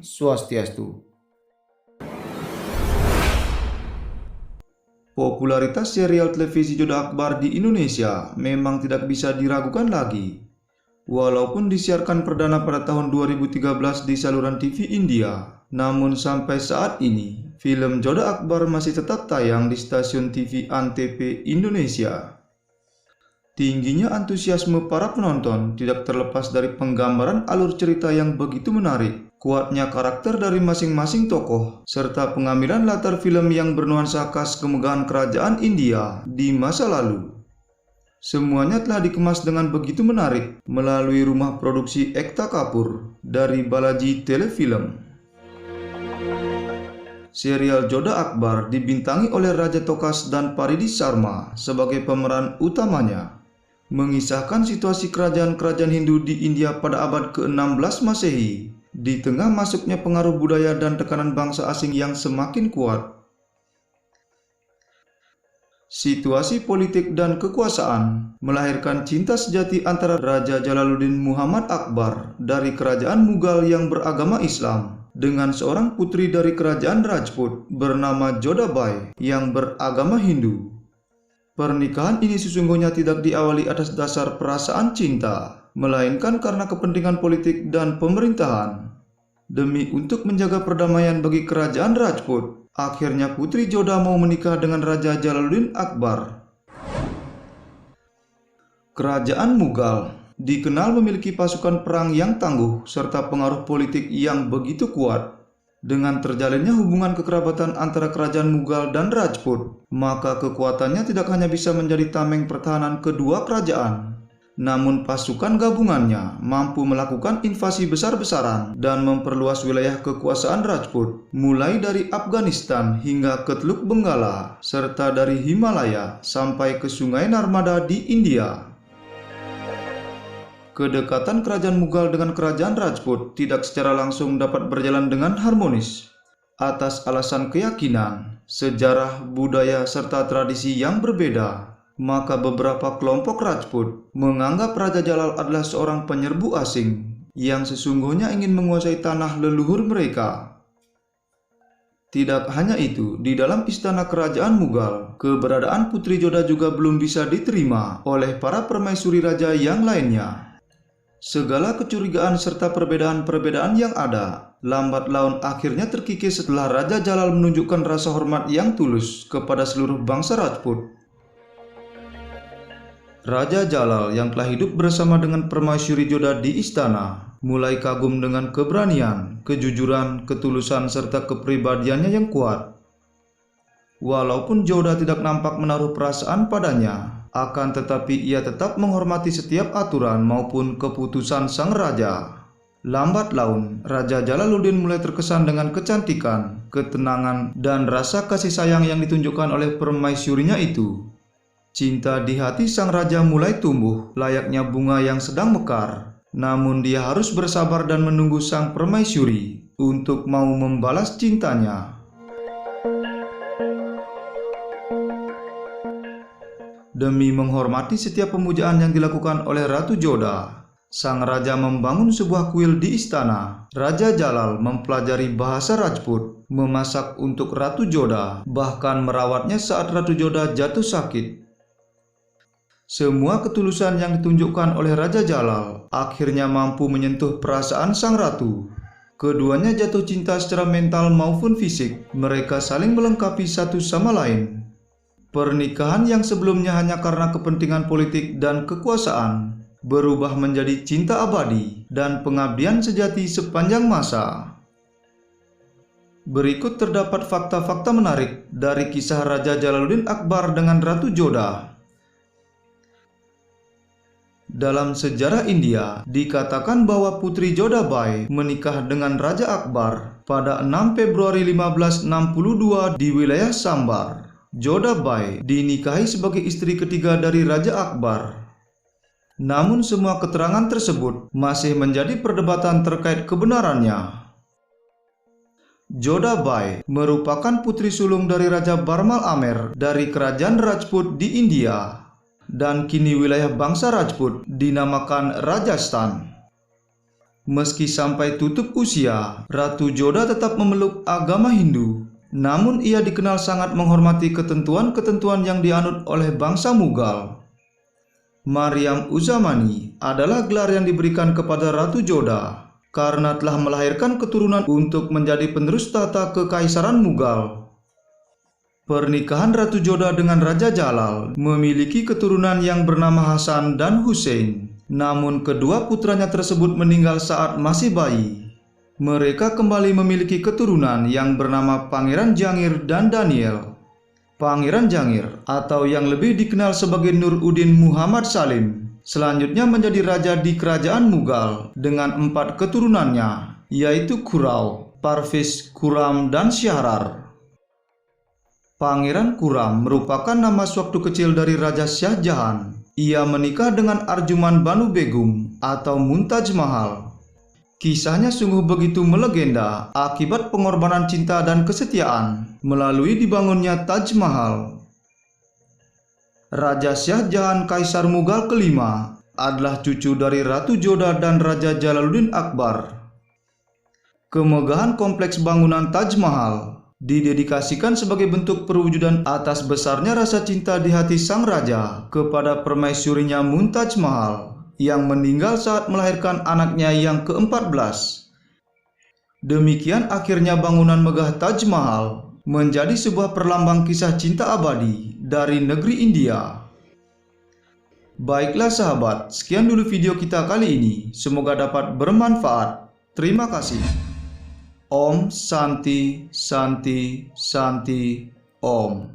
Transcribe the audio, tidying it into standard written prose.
Swastiastu. Popularitas serial televisi Joda Akbar di Indonesia memang tidak bisa diragukan lagi. Walaupun disiarkan perdana pada tahun 2013 di saluran TV India, namun sampai saat ini, film Joda Akbar masih tetap tayang di stasiun TV Antv Indonesia. Tingginya antusiasme para penonton tidak terlepas dari penggambaran alur cerita yang begitu menarik, kuatnya karakter dari masing-masing tokoh, serta pengambilan latar film yang bernuansa khas kemegahan kerajaan India di masa lalu. Semuanya telah dikemas dengan begitu menarik melalui rumah produksi Ekta Kapur dari Balaji Telefilm. Serial Joda Akbar dibintangi oleh Raja Tokas dan Paridi Sharma sebagai pemeran utamanya, mengisahkan situasi kerajaan-kerajaan Hindu di India pada abad ke-16 Masehi di tengah masuknya pengaruh budaya dan tekanan bangsa asing yang semakin kuat. Situasi politik dan kekuasaan melahirkan cinta sejati antara Raja Jalaluddin Muhammad Akbar dari kerajaan Mughal yang beragama Islam dengan seorang putri dari kerajaan Rajput bernama Jodabai yang beragama Hindu. Pernikahan ini sesungguhnya tidak diawali atas dasar perasaan cinta, melainkan karena kepentingan politik dan pemerintahan. Demi untuk menjaga perdamaian bagi kerajaan Rajput, akhirnya Putri Joda mau menikah dengan Raja Jalaluddin Akbar. Kerajaan Mughal dikenal memiliki pasukan perang yang tangguh serta pengaruh politik yang begitu kuat. Dengan terjalinnya hubungan kekerabatan antara kerajaan Mughal dan Rajput, maka kekuatannya tidak hanya bisa menjadi tameng pertahanan kedua kerajaan, namun pasukan gabungannya mampu melakukan invasi besar-besaran dan memperluas wilayah kekuasaan Rajput, mulai dari Afghanistan hingga ke Teluk Benggala, serta dari Himalaya sampai ke Sungai Narmada di India. Kedekatan kerajaan Mughal dengan kerajaan Rajput tidak secara langsung dapat berjalan dengan harmonis. Atas alasan keyakinan, sejarah, budaya, serta tradisi yang berbeda, maka beberapa kelompok Rajput menganggap Raja Jalal adalah seorang penyerbu asing yang sesungguhnya ingin menguasai tanah leluhur mereka. Tidak hanya itu, di dalam istana kerajaan Mughal, keberadaan Putri Joda juga belum bisa diterima oleh para permaisuri raja yang lainnya. Segala kecurigaan serta perbedaan-perbedaan yang ada, lambat laun akhirnya terkikis setelah Raja Jalal menunjukkan rasa hormat yang tulus kepada seluruh bangsa Rajput. Raja Jalal yang telah hidup bersama dengan permaisuri Joda di istana, mulai kagum dengan keberanian, kejujuran, ketulusan, serta kepribadiannya yang kuat. Walaupun Joda tidak nampak menaruh perasaan padanya, akan tetapi ia tetap menghormati setiap aturan maupun keputusan sang raja. Lambat laun, Raja Jalaluddin mulai terkesan dengan kecantikan, ketenangan, dan rasa kasih sayang yang ditunjukkan oleh permaisurinya itu. Cinta di hati sang raja mulai tumbuh, layaknya bunga yang sedang mekar. Namun dia harus bersabar dan menunggu sang permaisuri untuk mau membalas cintanya. Demi menghormati setiap pemujaan yang dilakukan oleh Ratu Joda, sang raja membangun sebuah kuil di istana. Raja Jalal mempelajari bahasa Rajput, memasak untuk Ratu Joda, bahkan merawatnya saat Ratu Joda jatuh sakit. Semua ketulusan yang ditunjukkan oleh Raja Jalal akhirnya mampu menyentuh perasaan sang ratu. Keduanya jatuh cinta secara mental maupun fisik. Mereka saling melengkapi satu sama lain. Pernikahan yang sebelumnya hanya karena kepentingan politik dan kekuasaan berubah menjadi cinta abadi dan pengabdian sejati sepanjang masa. Berikut terdapat fakta-fakta menarik dari kisah Raja Jalaluddin Akbar dengan Ratu Joda. Dalam sejarah India, dikatakan bahwa Putri Jodabai menikah dengan Raja Akbar pada 6 Februari 1562 di wilayah Sambar. Jodabai dinikahi sebagai istri ketiga dari Raja Akbar. Namun semua keterangan tersebut masih menjadi perdebatan terkait kebenarannya. Jodabai merupakan putri sulung dari Raja Barmal Amer dari kerajaan Rajput di India, dan kini wilayah bangsa Rajput dinamakan Rajasthan. Meski sampai tutup usia, Ratu Joda tetap memeluk agama Hindu. Namun ia dikenal sangat menghormati ketentuan-ketentuan yang dianut oleh bangsa Mughal. Mariam Uzamani adalah gelar yang diberikan kepada Ratu Joda karena telah melahirkan keturunan untuk menjadi penerus tata kekaisaran Mughal. Pernikahan Ratu Joda dengan Raja Jalal memiliki keturunan yang bernama Hasan dan Hussein. Namun kedua putranya tersebut meninggal saat masih bayi. Mereka kembali memiliki keturunan yang bernama Pangeran Jangir dan Daniel. Pangeran Jangir atau yang lebih dikenal sebagai Nuruddin Muhammad Salim selanjutnya menjadi raja di kerajaan Mughal dengan 4 keturunannya, yaitu Khurram, Parviz, Khurram, dan Syahrar. Pangeran Khurram merupakan nama sewaktu kecil dari Raja Shah Jahan. Ia menikah dengan Arjuman Banu Begum atau Mumtaz Mahal. Kisahnya sungguh begitu melegenda akibat pengorbanan cinta dan kesetiaan melalui dibangunnya Taj Mahal. Raja Shah Jahan Kaisar Mughal kelima adalah cucu dari Ratu Joda dan Raja Jalaluddin Akbar. Kemegahan kompleks bangunan Taj Mahal didedikasikan sebagai bentuk perwujudan atas besarnya rasa cinta di hati sang raja kepada permaisurinya Mumtaz Mahal yang meninggal saat melahirkan anaknya yang ke-14. Demikian akhirnya bangunan megah Taj Mahal menjadi sebuah perlambang kisah cinta abadi dari negeri India. Baiklah sahabat, sekian dulu video kita kali ini. Semoga dapat bermanfaat. Terima kasih. Om Santi Santi Santi Om.